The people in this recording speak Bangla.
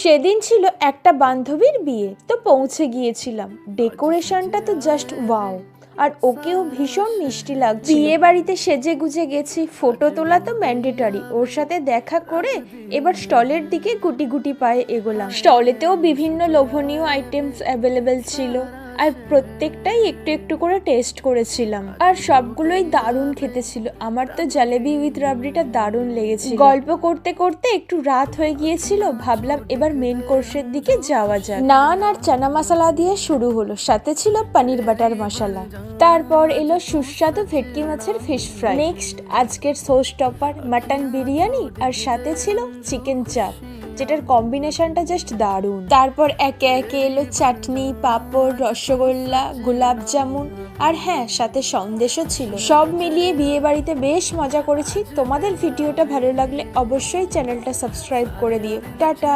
সেদিন ছিল একটা বান্ধবীর বিয়ে, তো পৌঁছে গিয়েছিলাম। ডেকোরেশনটা তো জাস্ট ওয়াও, আর ওকেও ভীষণ মিষ্টি লাগছে। বিয়ে বাড়িতে সেজে গুজে গেছি, ফটো তোলা তো ম্যান্ডেটরি। ওর সাথে দেখা করে এবার স্টলের দিকে গুটি গুটি পায়ে এগোলাম। স্টলেতেও বিভিন্ন লোভনীয় আইটেমস অ্যাভেলেবেল ছিল, আর প্রত্যেকটাই একটু একটু করে টেস্ট করেছিলাম, আর সবগুলোই দারুণ খেতে ছিল। আমার তো জালেবি উইথ রাবড়িটা দারুণ লেগেছিল। গল্প করতে করতে একটু রাত হয়ে গিয়েছিল, ভাবলাম এবার মেন কোর্সের দিকে যাওয়া যাক। নান আর চানা মশলা দিয়ে শুরু হলো, সাথে ছিল পনির বাটার মশলা। তারপর এলো সুস্বাদু ভেটকি মাছের ফিশ ফ্রাই। নেক্সট আজকের শো স্টপার মাটন বিরিয়ানি, আর সাথে ছিল চিকেন চাপ, যেটার কম্বিনেশনটা জাস্ট দারুণ। তারপর একে একে এলো চাটনি, পাঁপড়, রসগোল্লা, গোলাপ জামুন, আর হ্যাঁ, সাথে সন্দেশও ছিল। সব মিলিয়ে বিয়ে বাড়িতে বেশ মজা করেছি। তোমাদের ভিডিওটা ভালো লাগলে অবশ্যই চ্যানেলটা সাবস্ক্রাইব করে দিও। টাটা।